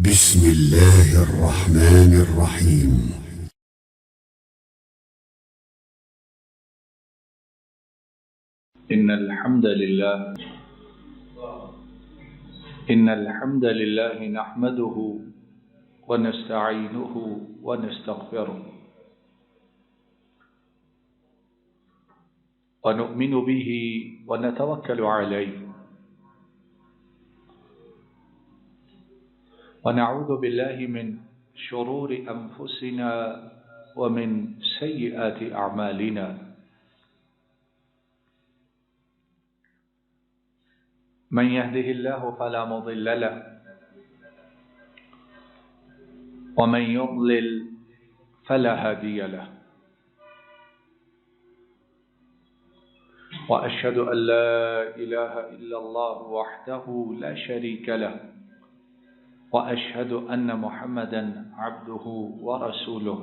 بسم الله الرحمن الرحيم. إن الحمد لله نحمده ونستعينه ونستغفره ونؤمن به ونتوكل عليه ونعوذ بالله من شرور أنفسنا ومن سيئات أعمالنا. من يهده الله فلا مضل له ومن يضلل فلا هادي له. وأشهد أن لا إله إلا الله وحده لا شريك له وأشهد أن محمدا عبده ورسوله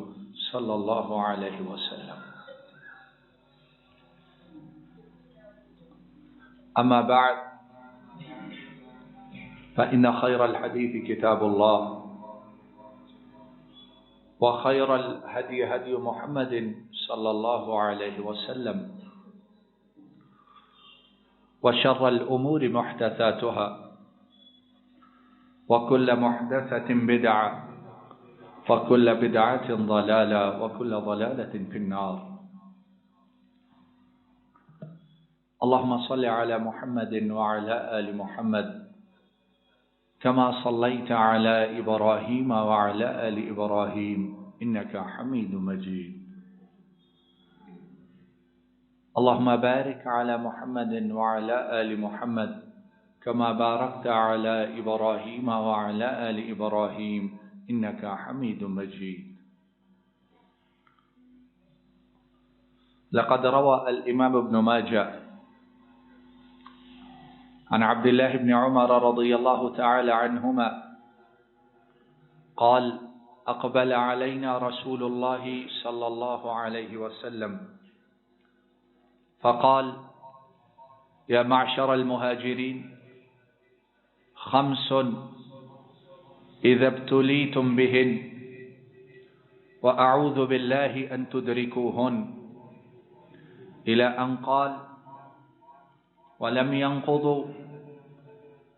صلى الله عليه وسلم. أما بعد فإن خير الحديث كتاب الله وخير الهدي هدي محمد صلى الله عليه وسلم وشر الأمور محدثاتها وكل محدثة بدعة وكل بدعة ضلالة وكل ضلالة في النار. اللهم صل على محمد وعلى آل محمد كما صليت على إبراهيم وعلى آل إبراهيم إنك حميد مجيد. اللهم بارك على محمد وعلى آل محمد كما باركت على إبراهيم وعلى آل إبراهيم إنك حميد مجيد. لقد روى الإمام ابن ماجه عن عبد الله بن عمر رضي الله تعالى عنهما قال: أقبل علينا رسول الله صلى الله عليه وسلم فقال: يا معشر المهاجرين، خمس إذا ابتليتم بهن وأعوذ بالله أن تدركوهن، إلى أن قال: ولم ينقضوا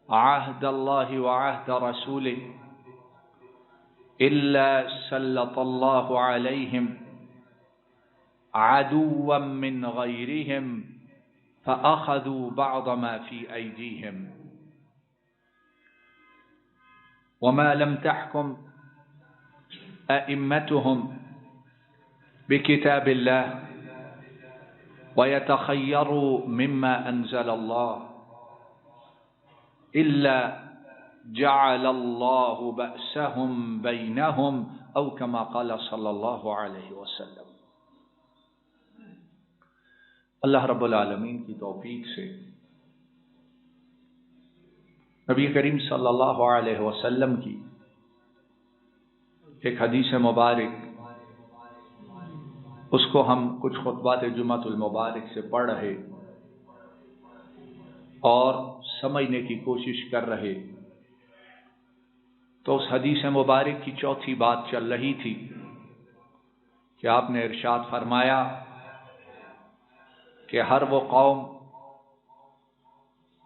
عهد الله وعهد رسوله إلا سلط الله عليهم عدوا من غيرهم فأخذوا بعض ما في أيديهم، وما لم تحكم أئمتهم بكتاب الله ويتخيروا مما أنزل الله إلا جعل الله بأسهم بينهم أو كما قال صلى الله عليه وسلم. اللہ رب العالمین کی توفیق سے نبی کریم صلی اللہ علیہ وسلم کی ایک حدیث مبارک، اس کو ہم کچھ خطبات جمعۃ المبارک سے پڑھ رہے اور سمجھنے کی کوشش کر رہے، تو اس حدیث مبارک کی چوتھی بات چل رہی تھی کہ آپ نے ارشاد فرمایا کہ ہر وہ قوم،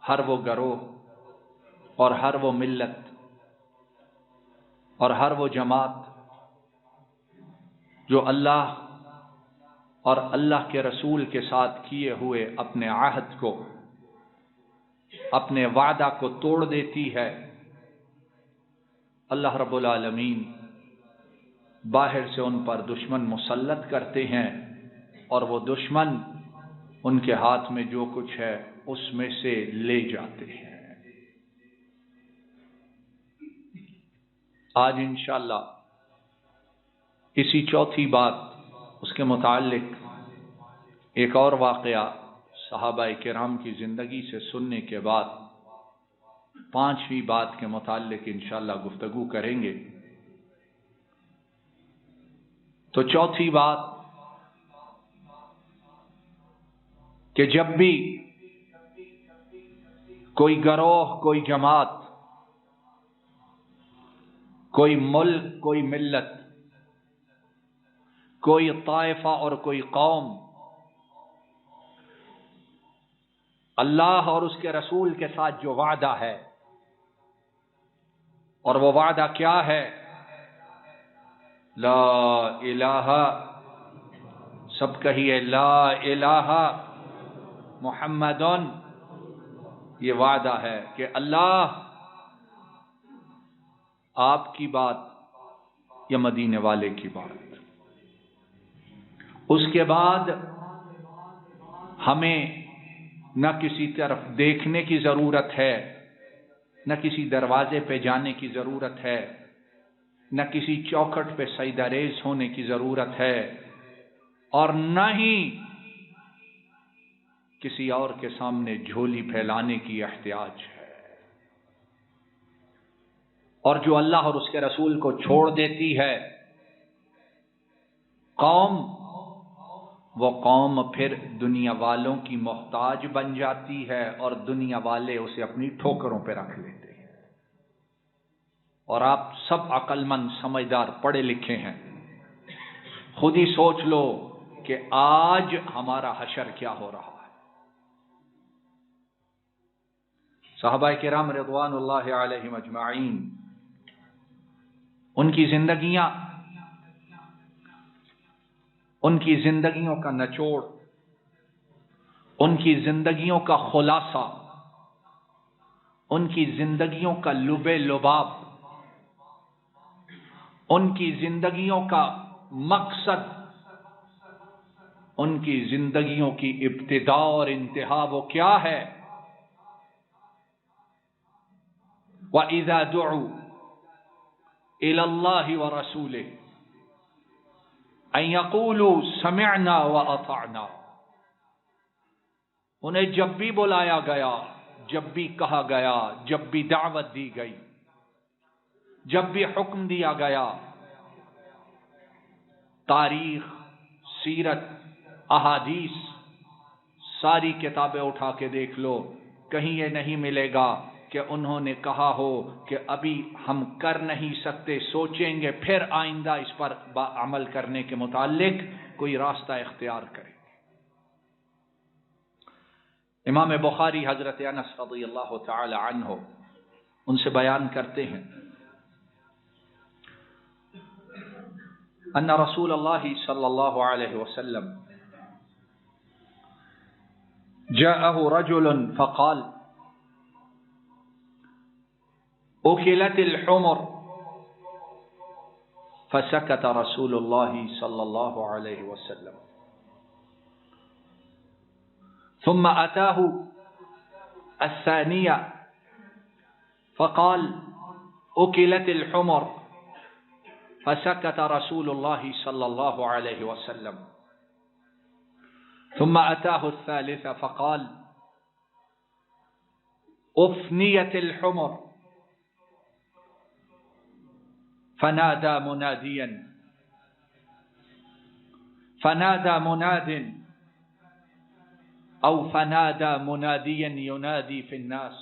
ہر وہ گروہ اور ہر وہ ملت اور ہر وہ جماعت جو اللہ اور اللہ کے رسول کے ساتھ کیے ہوئے اپنے عہد کو، اپنے وعدہ کو توڑ دیتی ہے، اللہ رب العالمین باہر سے ان پر دشمن مسلط کرتے ہیں اور وہ دشمن ان کے ہاتھ میں جو کچھ ہے اس میں سے لے جاتے ہیں۔ آج انشاءاللہ اسی چوتھی بات، اس کے متعلق ایک اور واقعہ صحابہ کرام کی زندگی سے سننے کے بعد پانچویں بات کے متعلق انشاءاللہ گفتگو کریں گے۔ تو چوتھی بات کہ جب بھی کوئی گروہ، کوئی جماعت کوئی ملک، کوئی ملت، کوئی طائفہ اور کوئی قوم اللہ اور اس کے رسول کے ساتھ جو وعدہ ہے، اور وہ وعدہ کیا ہے؟ لا الہ، سب کہیے لا الہ محمد، یہ وعدہ ہے کہ اللہ آپ کی بات یا مدینے والے کی بات۔ اس کے بعد ہمیں نہ کسی طرف دیکھنے کی ضرورت ہے، نہ کسی دروازے پہ جانے کی ضرورت ہے، نہ کسی چوکھٹ پہ سجدہ ریز ہونے کی ضرورت ہے، اور نہ ہی کسی اور کے سامنے جھولی پھیلانے کی احتیاج ہے۔ اور جو اللہ اور اس کے رسول کو چھوڑ دیتی ہے قوم، وہ قوم پھر دنیا والوں کی محتاج بن جاتی ہے، اور دنیا والے اسے اپنی ٹھوکروں پہ رکھ لیتے ہیں۔ اور آپ سب عقل مند، سمجھدار، پڑھے لکھے ہیں، خود ہی سوچ لو کہ آج ہمارا حشر کیا ہو رہا ہے۔ صحابہ کرام رضوان اللہ علیہم اجمعین، ان کی زندگیوں کا نچوڑ، ان کی زندگیوں کا خلاصہ، ان کی زندگیوں کا لب لباب، ان کی زندگیوں کا مقصد، ان کی زندگیوں کی ابتدا اور انتہا وہ کیا ہے؟ وَإِذَا دُعُوا إِلَى اللَّهِ وَرَسُولِهِ أَن يَقُولُوا سَمِعْنَا وَأَطَعْنَا، انہیں جب بھی بلایا گیا، جب بھی کہا گیا، جب بھی دعوت دی گئی، جب بھی حکم دیا گیا، تاریخ، سیرت، احادیث، ساری کتابیں اٹھا کے دیکھ لو، کہیں یہ نہیں ملے گا کہ انہوں نے کہا ہو کہ ابھی ہم کر نہیں سکتے، سوچیں گے، پھر آئندہ اس پر عمل کرنے کے متعلق کوئی راستہ اختیار کریں۔ امام بخاری حضرت انس رضی اللہ تعالی عنہ ان سے بیان کرتے ہیں ان رسول اللہ صلی اللہ علیہ وسلم جاءه رجل فقال أكلت الحمر، فسكت رسول الله صلى الله عليه وسلم، ثم أتاه الثانية فقال أكلت الحمر، فسكت رسول الله صلى الله عليه وسلم، ثم أتاه الثالثة فقال أفنيت الحمر، فنادى مناديا ينادي في الناس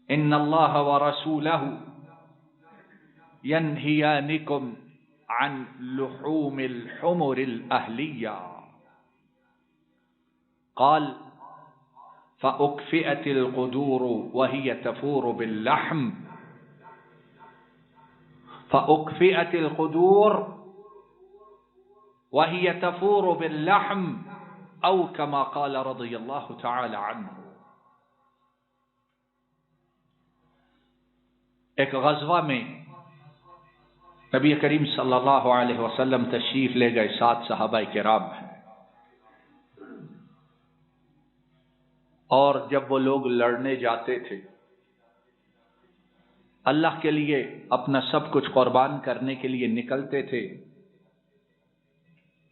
إن الله ورسوله ينهيانكم عن لحوم الحمر الأهلية. قال فأكفئت القدور وهي تفور باللحم، فأكفئت القدور وهي تفور باللحم، أو كما قال رضي الله تعالى عنه. ایک غزوہ میں نبی کریم صلی اللہ علیہ وسلم تشریف لے گئے، 7 صحابہ کرام ہیں، اور جب وہ لوگ لڑنے جاتے تھے، اللہ کے لیے اپنا سب کچھ قربان کرنے کے لیے نکلتے تھے،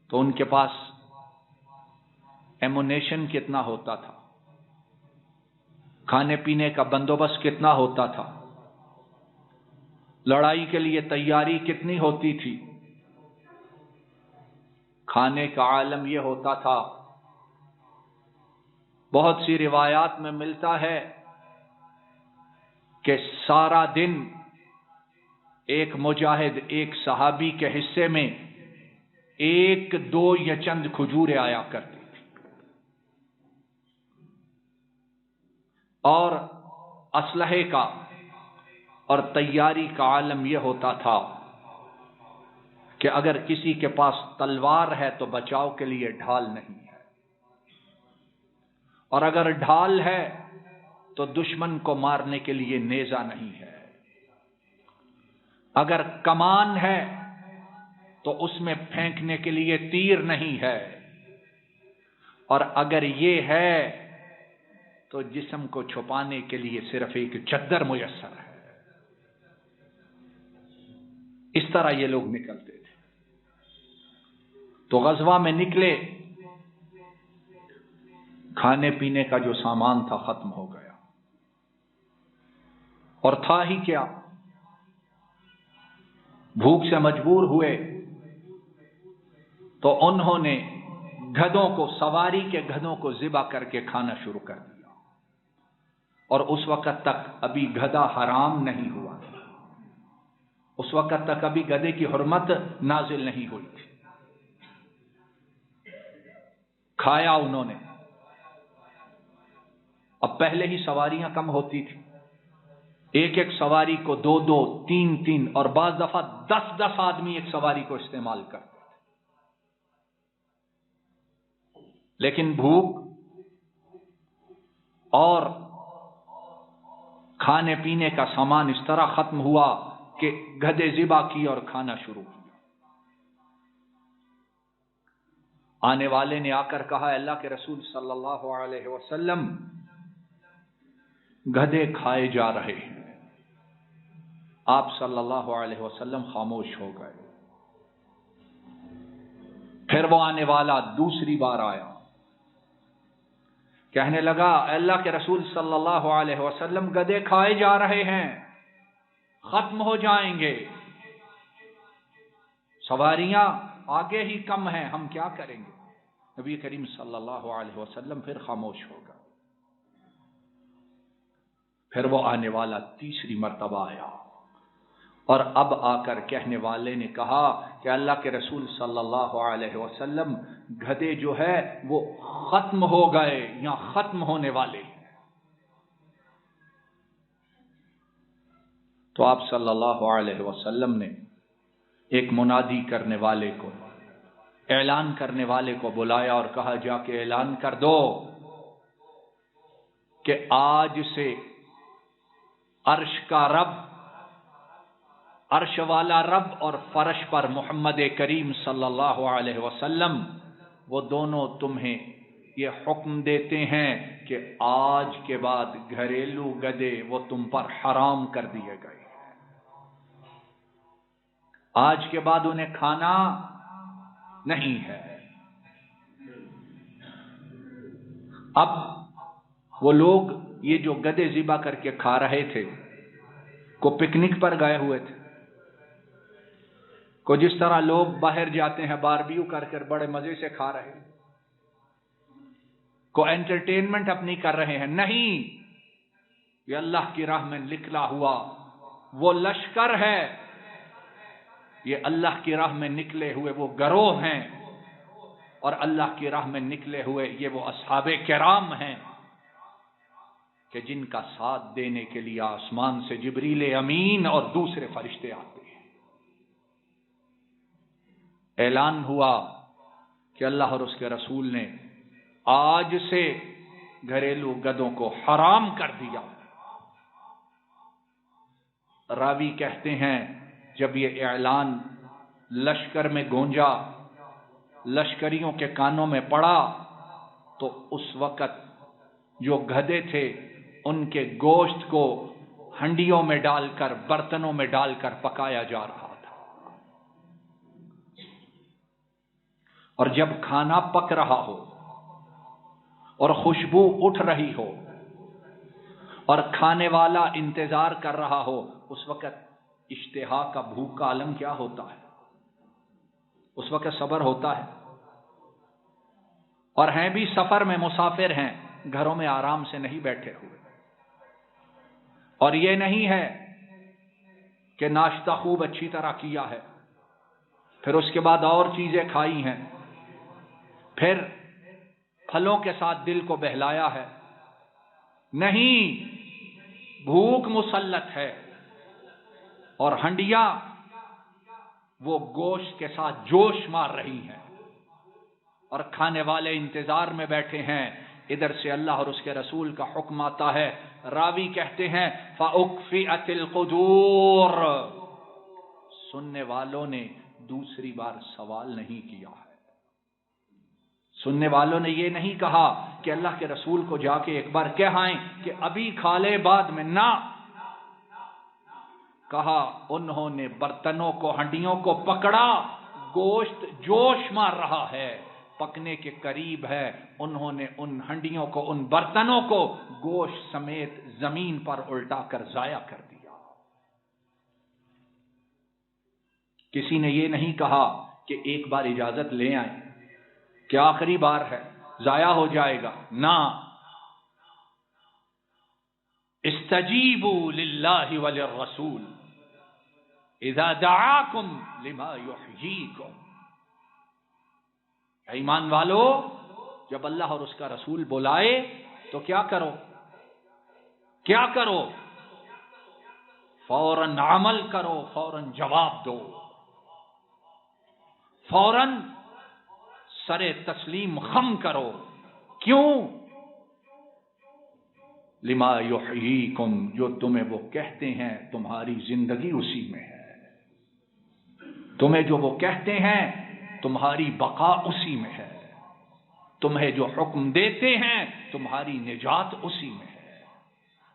تو ان کے پاس ایمونیشن کتنا ہوتا تھا، کھانے پینے کا بندوبست کتنا ہوتا تھا، لڑائی کے لیے تیاری کتنی ہوتی تھی۔ کھانے کا عالم یہ ہوتا تھا، بہت سی روایات میں ملتا ہے کہ سارا دن ایک مجاہد ایک صحابی کے حصے میں 1 2 یا چند کھجوریں آیا کرتی تھی، اور اسلحے کا اور تیاری کا عالم یہ ہوتا تھا کہ اگر کسی کے پاس تلوار ہے تو بچاؤ کے لیے ڈھال نہیں ہے، اور اگر ڈھال ہے تو دشمن کو مارنے کے لیے نیزہ نہیں ہے، اگر کمان ہے تو اس میں پھینکنے کے لیے تیر نہیں ہے، اور اگر یہ ہے تو جسم کو چھپانے کے لیے صرف ایک چادر میسر ہے۔ اس طرح یہ لوگ نکلتے تھے۔ تو غزوہ میں نکلے، کھانے پینے کا جو سامان تھا ختم ہو گیا، اور تھا ہی کیا، بھوک سے مجبور ہوئے تو انہوں نے گدھوں کو، سواری کے گدھوں کو ذبح کر کے کھانا شروع کر دیا، اور اس وقت تک ابھی گدھا حرام نہیں ہوا تھا، اس وقت تک ابھی گدھے کی حرمت نازل نہیں ہوئی تھی۔ کھایا انہوں نے۔ اب پہلے ہی سواریاں کم ہوتی تھی، ایک ایک سواری کو 2 2 3 3 اور بعض دفعہ 10 10 آدمی ایک سواری کو استعمال کرتے تھے، لیکن بھوک اور کھانے پینے کا سامان اس طرح ختم ہوا کہ گدھے ذبح کی اور کھانا شروع کیا۔ آنے والے نے آ کر کہا، اللہ کے رسول صلی اللہ علیہ وسلم، گدھے کھائے جا رہے ہیں۔ آپ صلی اللہ علیہ وسلم خاموش ہو گئے۔ پھر وہ آنے والا دوسری بار آیا، کہنے لگا، اللہ کے رسول صلی اللہ علیہ وسلم، گدھے کھائے جا رہے ہیں، ختم ہو جائیں گے، سواریاں آگے ہی کم ہیں، ہم کیا کریں گے؟ نبی کریم صلی اللہ علیہ وسلم پھر خاموش ہو گئے۔ پھر وہ آنے والا تیسری مرتبہ آیا، اور اب آ کر کہنے والے نے کہا کہ اللہ کے رسول صلی اللہ علیہ وسلم، گدھے جو ہے وہ ختم ہو گئے یا ختم ہونے والے ہیں۔ تو آپ صلی اللہ علیہ وسلم نے ایک منادی کرنے والے کو، اعلان کرنے والے کو بلایا اور کہا، جا کے اعلان کر دو کہ آج سے عرش کا رب، عرش والا رب اور فرش پر محمد کریم صلی اللہ علیہ وسلم، وہ دونوں تمہیں یہ حکم دیتے ہیں کہ آج کے بعد گھریلو گدھے وہ تم پر حرام کر دیے گئے ہیں۔ آج کے بعد انہیں کھانا نہیں ہے۔ اب وہ لوگ یہ جو گدھے ذبح کر کے کھا رہے تھے، کو پکنک پر گئے ہوئے تھے، کو جس طرح لوگ باہر جاتے ہیں باربیو کر کر بڑے مزے سے کھا رہے ہیں، کو انٹرٹینمنٹ اپنی کر رہے ہیں، نہیں، یہ اللہ کی راہ میں نکلا ہوا وہ لشکر ہے، یہ اللہ کی راہ میں نکلے ہوئے وہ گروہ ہیں، اور اللہ کی راہ میں نکلے ہوئے یہ وہ اصحاب کرام ہیں کہ جن کا ساتھ دینے کے لیے آسمان سے جبریل امین اور دوسرے فرشتے آتے ہیں۔ اعلان ہوا کہ اللہ اور اس کے رسول نے آج سے گھریلو گدھوں کو حرام کر دیا۔ راوی کہتے ہیں جب یہ اعلان لشکر میں گونجا، لشکریوں کے کانوں میں پڑا، تو اس وقت جو گدھے تھے ان کے گوشت کو ہنڈیوں میں ڈال کر، برتنوں میں ڈال کر پکایا جا رہا تھا، اور جب کھانا پک رہا ہو اور خوشبو اٹھ رہی ہو اور کھانے والا انتظار کر رہا ہو، اس وقت اشتہا کا، بھوک کا عالم کیا ہوتا ہے؟ اس وقت صبر ہوتا ہے، اور ہیں بھی سفر میں، مسافر ہیں، گھروں میں آرام سے نہیں بیٹھے ہوئے، اور یہ نہیں ہے کہ ناشتہ خوب اچھی طرح کیا ہے، پھر اس کے بعد اور چیزیں کھائی ہیں، پھر پھلوں کے ساتھ دل کو بہلایا ہے؟ نہیں، بھوک مسلط ہے اور ہنڈیاں وہ گوشت کے ساتھ جوش مار رہی ہیں اور کھانے والے انتظار میں بیٹھے ہیں۔ ادھر سے اللہ اور اس کے رسول کا حکم آتا ہے، راوی کہتے ہیں فَأُكْفِئَتِ الْقُدُورُ، سننے والوں نے دوسری بار سوال نہیں کیا ہے۔ سننے والوں نے یہ نہیں کہا کہ اللہ کے رسول کو جا کے ایک بار کہہ آئیں کہ ابھی کھا لے بعد میں، نہ کہا، انہوں نے برتنوں کو، ہنڈیوں کو پکڑا، گوشت جوش مار رہا ہے، پکنے کے قریب ہے، انہوں نے ان ہنڈیوں کو، ان برتنوں کو گوشت سمیت زمین پر الٹا کر ضائع کر دیا۔ کسی نے یہ نہیں کہا کہ ایک بار اجازت لے آئیں کہ آخری بار ہے، ضائع ہو جائے گا، نہ، استجیبوا للہ وللرسول اذا دعاکم لما یحییکم، ایمان والو، جب اللہ اور اس کا رسول بلائے تو کیا کرو؟ کیا کرو؟ فوراً عمل کرو، فوراً جواب دو، فوراً سر تسلیم خم کرو۔ کیوں؟ لما یحییکم، جو تمہیں وہ کہتے ہیں تمہاری زندگی اسی میں ہے، تمہیں جو وہ کہتے ہیں تمہاری بقا اسی میں ہے، تمہیں جو حکم دیتے ہیں تمہاری نجات اسی میں ہے،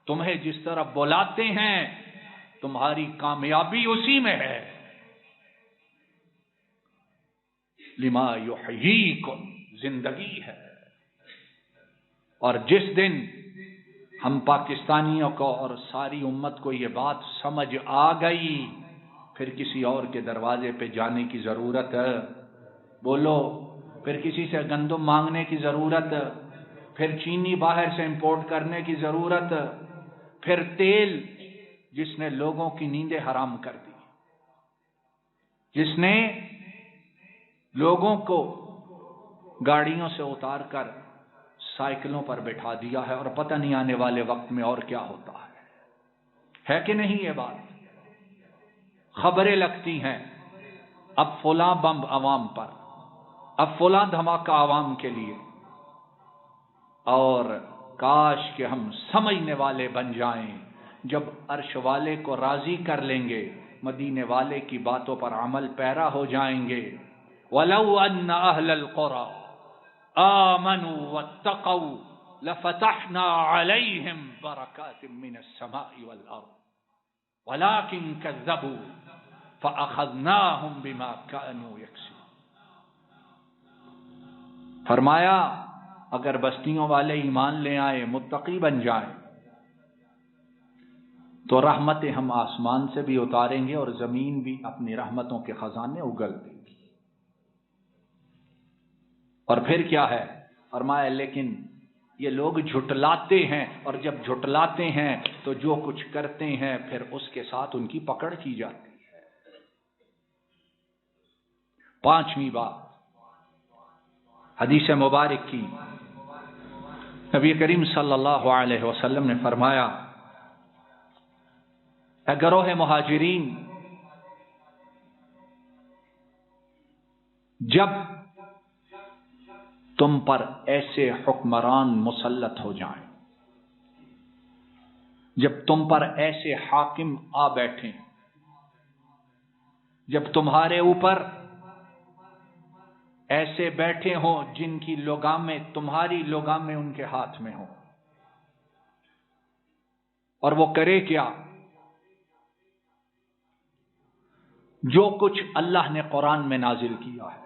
تمہیں جس طرح بلاتے ہیں تمہاری کامیابی اسی میں ہے۔ لما یحییکم، زندگی ہے۔ اور جس دن ہم پاکستانیوں کو اور ساری امت کو یہ بات سمجھ آ گئی، پھر کسی اور کے دروازے پہ جانے کی ضرورت ہے؟ بولو، پھر کسی سے گندم مانگنے کی ضرورت، پھر چینی باہر سے امپورٹ کرنے کی ضرورت، پھر تیل جس نے لوگوں کی نیندیں حرام کر دی، جس نے لوگوں کو گاڑیوں سے اتار کر سائیکلوں پر بٹھا دیا ہے، اور پتہ نہیں آنے والے وقت میں اور کیا ہوتا ہے کہ نہیں؟ یہ بات خبریں لگتی ہیں، اب فلاں بم عوام پر، اب فلاں دھماکہ عوام کے لیے، اور کاش کہ ہم سمجھنے والے بن جائیں، جب عرش والے کو راضی کر لیں گے، مدینے والے کی باتوں پر عمل پیرا ہو جائیں گے۔ وَلَوْ أَنَّ أَهْلَ الْقُرَىٰ آمَنُوا وَاتَّقَوْا لَفَتَحْنَا عَلَيْهِمْ بَرَكَاتٍ مِّنَ السَّمَاءِ وَالْأَرْضِ وَلَٰكِن كَذَّبُوا فَأَخَذْنَاهُمْ بِمَا كَانُوا يَكْسِبُونَ، فرمایا اگر بستیوں والے ایمان لے آئے، متقی بن جائیں، تو رحمتیں ہم آسمان سے بھی اتاریں گے اور زمین بھی اپنی رحمتوں کے خزانے اگل دیں گی۔ اور پھر کیا ہے؟ فرمایا لیکن یہ لوگ جھٹلاتے ہیں، اور جب جھٹلاتے ہیں تو جو کچھ کرتے ہیں پھر اس کے ساتھ ان کی پکڑ کی جاتی ہے۔ پانچویں بات حدیث مبارک کی، نبی کریم صلی اللہ علیہ وسلم نے فرمایا، اے گروہ مہاجرین، جب تم پر ایسے حکمران مسلط ہو جائیں، جب تم پر ایسے حاکم آ بیٹھیں، جب تمہارے اوپر ایسے بیٹھے ہوں جن کی لگامیں، تمہاری لگامیں ان کے ہاتھ میں ہوں، اور وہ کرے کیا؟ جو کچھ اللہ نے قرآن میں نازل کیا ہے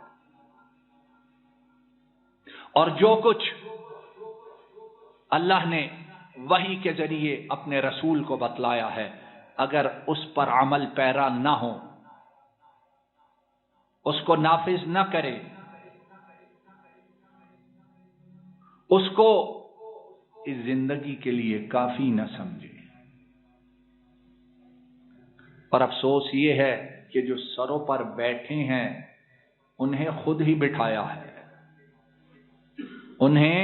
اور جو کچھ اللہ نے وحی کے ذریعے اپنے رسول کو بتلایا ہے، اگر اس پر عمل پیرا نہ ہو، اس کو نافذ نہ کرے، اس کو اس زندگی کے لیے کافی نہ سمجھے، اور افسوس یہ ہے کہ جو سروں پر بیٹھے ہیں انہیں خود ہی بٹھایا ہے، انہیں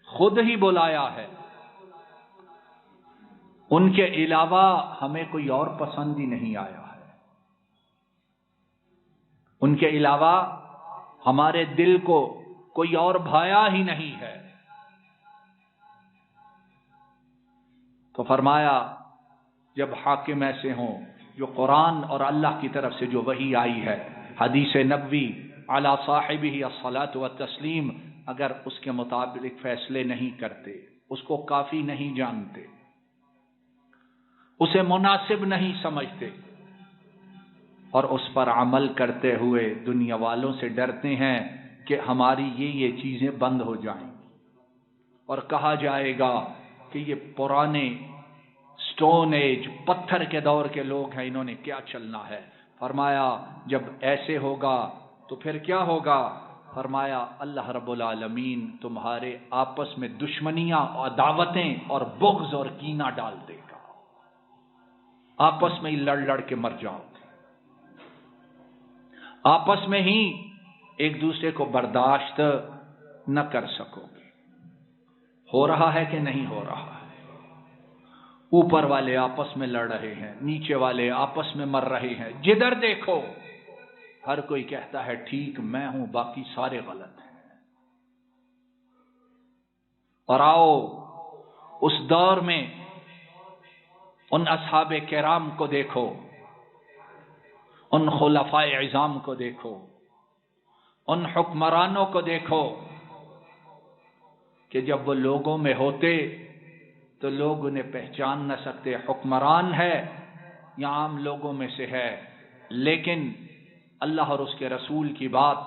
خود ہی بلایا ہے، ان کے علاوہ ہمیں کوئی اور پسند ہی نہیں آیا ہے، ان کے علاوہ ہمارے دل کو کوئی اور بھایا ہی نہیں ہے۔ تو فرمایا جب حاکم ایسے ہوں جو قرآن اور اللہ کی طرف سے جو وحی آئی ہے، حدیث نبوی علی صاحبہ الصلاۃ والتسلیم، اگر اس کے مطابق فیصلے نہیں کرتے، اس کو کافی نہیں جانتے، اسے مناسب نہیں سمجھتے، اور اس پر عمل کرتے ہوئے دنیا والوں سے ڈرتے ہیں کہ ہماری یہ چیزیں بند ہو جائیں گی، اور کہا جائے گا کہ یہ پرانے سٹون ایج، پتھر کے دور کے لوگ ہیں، انہوں نے کیا چلنا ہے۔ فرمایا جب ایسے ہوگا تو پھر کیا ہوگا؟ فرمایا اللہ رب العالمین تمہارے آپس میں دشمنیاں، عداوتیں اور بغض اور کینہ ڈال دے گا، آپس میں ہی لڑ لڑ کے مر جاؤ گے، آپس میں ہی ایک دوسرے کو برداشت نہ کر سکو گے۔ ہو رہا ہے کہ نہیں ہو رہا ہے؟ اوپر والے آپس میں لڑ رہے ہیں، نیچے والے آپس میں مر رہے ہیں، جدھر دیکھو ہر کوئی کہتا ہے ٹھیک میں ہوں، باقی سارے غلط ہیں۔ اور آؤ اس دور میں ان اصحاب کرام کو دیکھو، ان خلفائے اعظام کو دیکھو، ان حکمرانوں کو دیکھو کہ جب وہ لوگوں میں ہوتے تو لوگ انہیں پہچان نہ سکتے، حکمران ہے یا عام لوگوں میں سے ہے، لیکن اللہ اور اس کے رسول کی بات،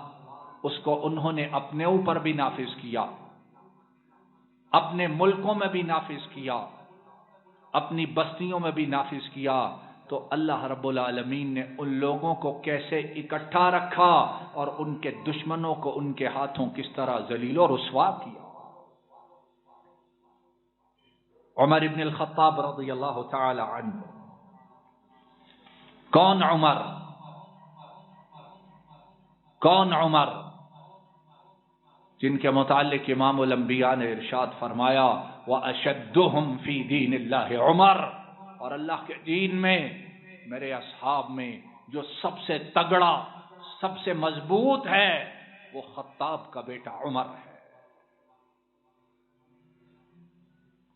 اس کو انہوں نے اپنے اوپر بھی نافذ کیا، اپنے ملکوں میں بھی نافذ کیا، اپنی بستیوں میں بھی نافذ کیا، تو اللہ رب العالمین نے ان لوگوں کو کیسے اکٹھا رکھا اور ان کے دشمنوں کو ان کے ہاتھوں کس طرح ذلیل و رسوا کیا۔ عمر ابن الخطاب رضی اللہ تعالی عنہ، کون عمر؟ کون عمر جن کے متعلق امام الانبیاء نے ارشاد فرمایا وَأَشَدُّهُمْ فِي دِينِ اللَّهِ عمر، اور اللہ کے دین میں میرے اصحاب میں جو سب سے تگڑا، سب سے مضبوط ہے، وہ خطاب کا بیٹا عمر ہے۔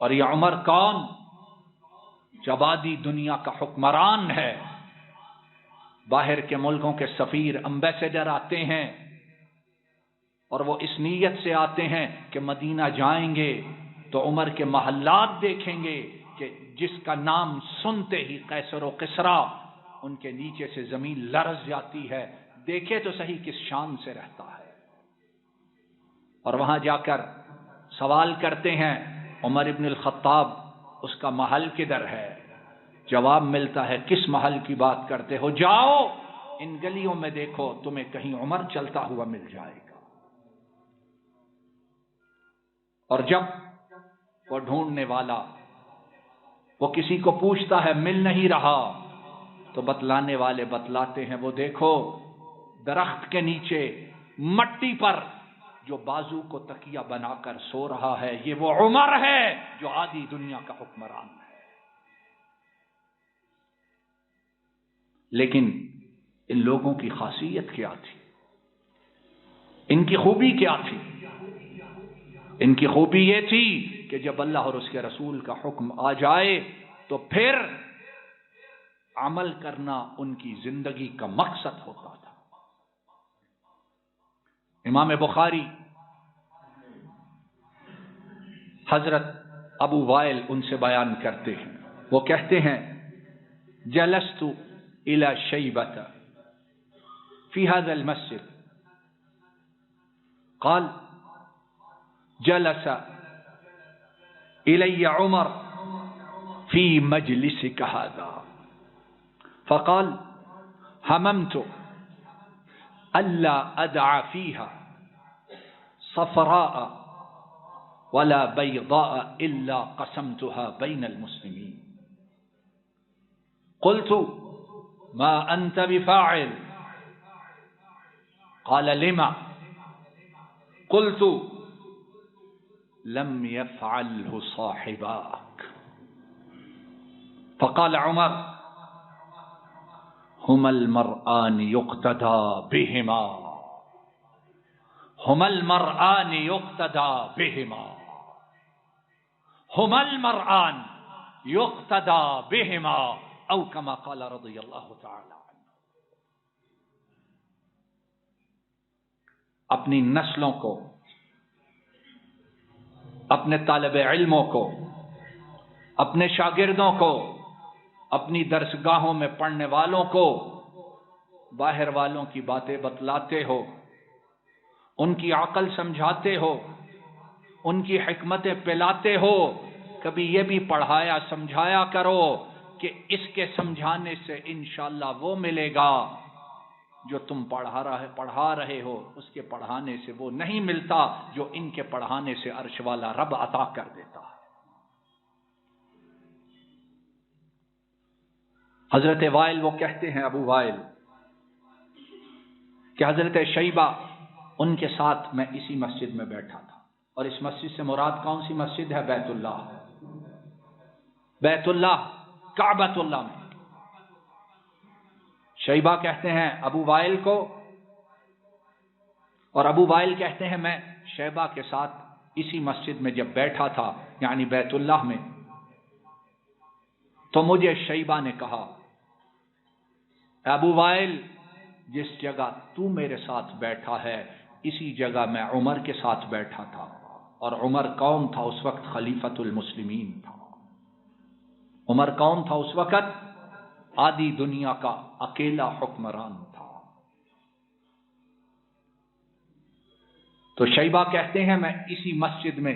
اور یہ عمر کون؟ جب آدھی دنیا کا حکمران ہے، باہر کے ملکوں کے سفیر، امبیسڈر آتے ہیں، اور وہ اس نیت سے آتے ہیں کہ مدینہ جائیں گے تو عمر کے محلات دیکھیں گے کہ جس کا نام سنتے ہی قیصر و کسریٰ ان کے نیچے سے زمین لرز جاتی ہے، دیکھے تو صحیح کس شان سے رہتا ہے۔ اور وہاں جا کر سوال کرتے ہیں عمر ابن الخطاب اس کا محل کدھر ہے؟ جواب ملتا ہے کس محل کی بات کرتے ہو؟ جاؤ ان گلیوں میں دیکھو، تمہیں کہیں عمر چلتا ہوا مل جائے گا۔ اور جب وہ ڈھونڈنے والا وہ کسی کو پوچھتا ہے مل نہیں رہا، تو بتلانے والے بتلاتے ہیں وہ دیکھو درخت کے نیچے مٹی پر جو بازو کو تکیہ بنا کر سو رہا ہے، یہ وہ عمر ہے جو آدھی دنیا کا حکمران ہے۔ لیکن ان لوگوں کی خاصیت کیا تھی؟ ان کی خوبی کیا تھی؟ ان کی خوبی یہ تھی کہ جب اللہ اور اس کے رسول کا حکم آ جائے تو پھر عمل کرنا ان کی زندگی کا مقصد ہوتا تھا۔ امام بخاری حضرت ابو وائل ان سے بیان کرتے ہیں، وہ کہتے ہیں جلست الى شیبۃ فی هذا المسجد قال جلس الی عمر فی مجلسک هذا فقال هممت الا ادع فيها صفراء ولا بيضاء الا قسمتها بين المسلمين قلت ما انت بفاعل قال لما قلت لم يفعله صاحباك فقال عمر هما المرآن يقتدى بهما هما المرآن يقتدى بهما هما المرآن يقتدى بهما او كما قال رضی اللہ تعالی عنہ. اپنی نسلوں کو، اپنے طالب علموں کو، اپنے شاگردوں کو، اپنی درسگاہوں میں پڑھنے والوں کو باہر والوں کی باتیں بتلاتے ہو، ان کی عقل سمجھاتے ہو، ان کی حکمتیں پلاتے ہو. کبھی یہ بھی پڑھایا سمجھایا کرو کہ اس کے سمجھانے سے انشاءاللہ وہ ملے گا جو تم پڑھا رہے ہو، اس کے پڑھانے سے وہ نہیں ملتا جو ان کے پڑھانے سے عرش والا رب عطا کر دیتا ہے. حضرت وائل وہ کہتے ہیں، ابو وائل، کہ حضرت شیبہ ان کے ساتھ میں اسی مسجد میں بیٹھا تھا، اور اس مسجد سے مراد کون سی مسجد ہے؟ بیت اللہ. بیت اللہ، کعبۃ اللہ میں. شیبہ کہتے ہیں ابو وائل کو، اور ابو وائل کہتے ہیں میں شیبہ کے ساتھ اسی مسجد میں جب بیٹھا تھا، یعنی بیت اللہ میں، تو مجھے شیبہ نے کہا ابو وائل، جس جگہ تو میرے ساتھ بیٹھا ہے اسی جگہ میں عمر کے ساتھ بیٹھا تھا. اور عمر کون تھا اس وقت؟ خلیفۃ المسلمین تھا. عمر کون تھا اس وقت؟ آدھی دنیا کا اکیلا حکمران تھا. تو شیبہ کہتے ہیں میں اسی مسجد میں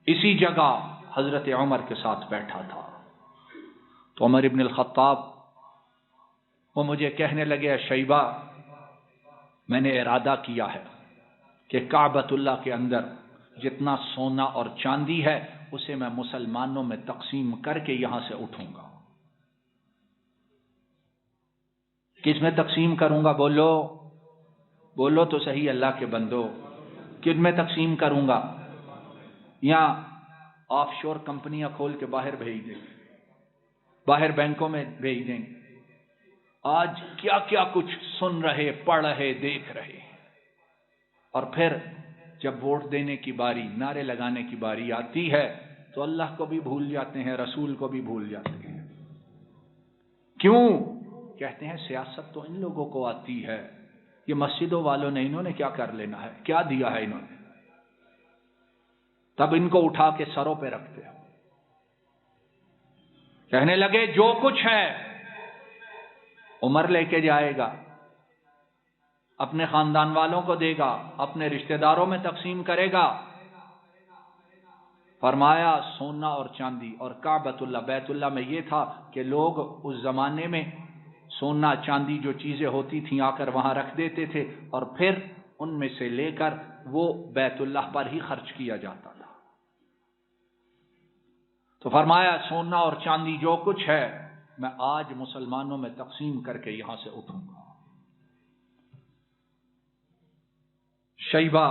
اسی جگہ حضرت عمر کے ساتھ بیٹھا تھا. تو عمر ابن الخطاب وہ مجھے کہنے لگے شیبہ، میں نے ارادہ کیا ہے کہ کعبۃ اللہ کے اندر جتنا سونا اور چاندی ہے اسے میں مسلمانوں میں تقسیم کر کے یہاں سے اٹھوں گا. کس میں تقسیم کروں گا؟ بولو بولو تو صحیح اللہ کے بندو، کس میں تقسیم کروں گا؟ یا آف شور کمپنیاں کھول کے باہر بھیج دیں، باہر بینکوں میں بھیج دیں. آج کیا کیا کچھ سن رہے، پڑھ رہے، دیکھ رہے، اور پھر جب ووٹ دینے کی باری، نعرے لگانے کی باری آتی ہے تو اللہ کو بھی بھول جاتے ہیں، رسول کو بھی بھول جاتے ہیں. کیوں؟ کہتے ہیں سیاست تو ان لوگوں کو آتی ہے، یہ مسجدوں والوں نے، انہوں نے کیا کر لینا ہے، کیا دیا ہے انہوں نے؟ تب ان کو اٹھا کے سروں پہ رکھتے ہیں. کہنے لگے جو کچھ ہے عمر لے کے جائے گا، اپنے خاندان والوں کو دے گا، اپنے رشتہ داروں میں تقسیم کرے گا. فرمایا سونا اور چاندی. اور کعبۃ اللہ، بیت اللہ میں یہ تھا کہ لوگ اس زمانے میں سونا چاندی جو چیزیں ہوتی تھیں آ کر وہاں رکھ دیتے تھے، اور پھر ان میں سے لے کر وہ بیت اللہ پر ہی خرچ کیا جاتا تھا. تو فرمایا سونا اور چاندی جو کچھ ہے میں آج مسلمانوں میں تقسیم کر کے یہاں سے اٹھوں گا. شیبہ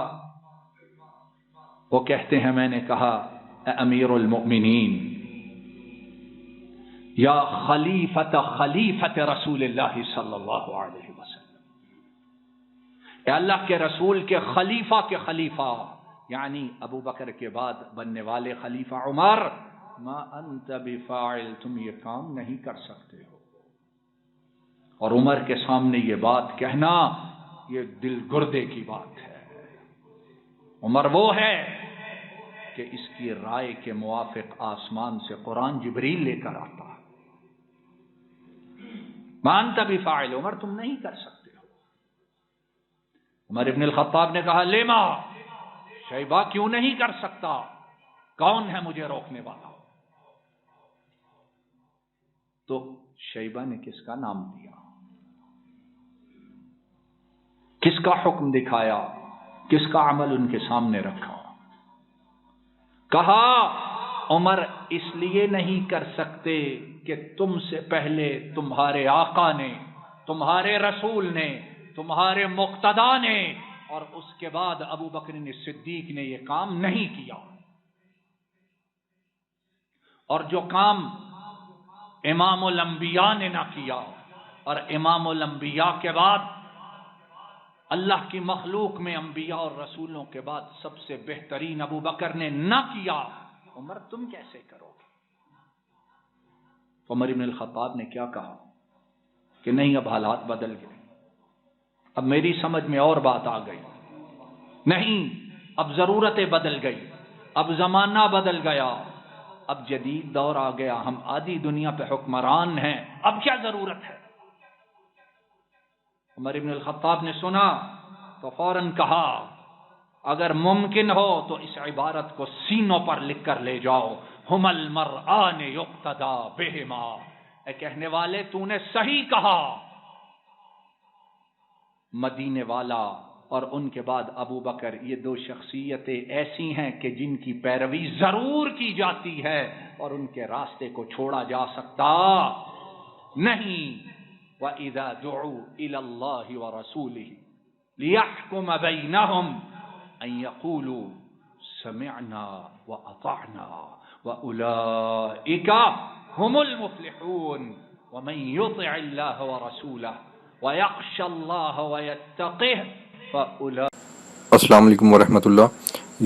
وہ کہتے ہیں میں نے کہا اے امیر المؤمنین، یا خلیفت رسول اللہ صلی اللہ علیہ وسلم، اے اللہ کے رسول کے خلیفہ کے خلیفہ، یعنی ابو بکر کے بعد بننے والے خلیفہ عمر، ما انت بفاعل، تم یہ کام نہیں کر سکتے ہو. اور عمر کے سامنے یہ بات کہنا یہ دل گردے کی بات ہے. عمر وہ ہے کہ اس کی رائے کے موافق آسمان سے قرآن جبریل لے کر آتا ہے. ما انت بفاعل، عمر تم نہیں کر سکتے ہو. عمر ابن الخطاب نے کہا لیما، شیبہ کیوں نہیں کر سکتا؟ کون ہے مجھے روکنے والا؟ تو شیبہ نے کس کا نام دیا، کس کا حکم دکھایا، کس کا عمل ان کے سامنے رکھا؟ کہا عمر اس لیے نہیں کر سکتے کہ تم سے پہلے تمہارے آقا نے، تمہارے رسول نے، تمہارے مقتدا نے، اور اس کے بعد ابو بکر صدیق نے یہ کام نہیں کیا۔ اور جو کام امام الانبیاء نے نہ کیا، اور امام الانبیاء کے بعد اللہ کی مخلوق میں انبیاء اور رسولوں کے بعد سب سے بہترین ابو بکر نے نہ کیا، عمر تم کیسے کرو گے؟ عمر بن الخطاب نے کیا کہا کہ نہیں، اب حالات بدل گئے، اب میری سمجھ میں اور بات آ گئی، نہیں اب ضرورتیں بدل گئی، اب زمانہ بدل گیا، اب جدید دور آ گیا، ہم آدھی دنیا پہ حکمران ہیں، اب کیا ضرورت ہے؟ عمر بن الخطاب نے سنا تو فوراً کہا اگر ممکن ہو تو اس عبارت کو سینوں پر لکھ کر لے جاؤ، ہم المرآن یقتدی بہما، اے کہنے والے تو نے صحیح کہا، مدینے والا اور ان کے بعد ابو بکر یہ دو شخصیتیں ایسی ہیں کہ جن کی پیروی ضرور کی جاتی ہے اور ان کے راستے کو چھوڑا جا سکتا نہیں۔ وَإِذَا دُعُوا إِلَى اللَّهِ وَرَسُولِهِ لِيَحْكُمَ بَيْنَهُمْ أَن يَقُولُوا سَمِعْنَا وَأَطَعْنَا وَأُولَئِكَ هُمُ الْمُفْلِحُونَ وَمَن يُطِعِ اللَّهَ وَرَسُولَهُ وَيَخْشَ اللَّهَ وَيَتَّقِهِ فَأُولَئِكَ۔ السلام علیکم ورحمۃ اللہ،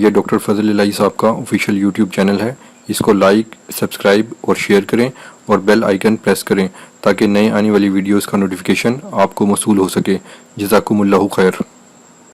یہ ڈاکٹر فضل الہی صاحب کا آفیشیل یوٹیوب چینل ہے، اس کو لائک، سبسکرائب اور شیئر کریں اور بیل آئیکن پریس کریں تاکہ نئے آنے والی ویڈیوز کا نوٹیفیکیشن آپ کو موصول ہو سکے۔ جزاکم اللہ خیر۔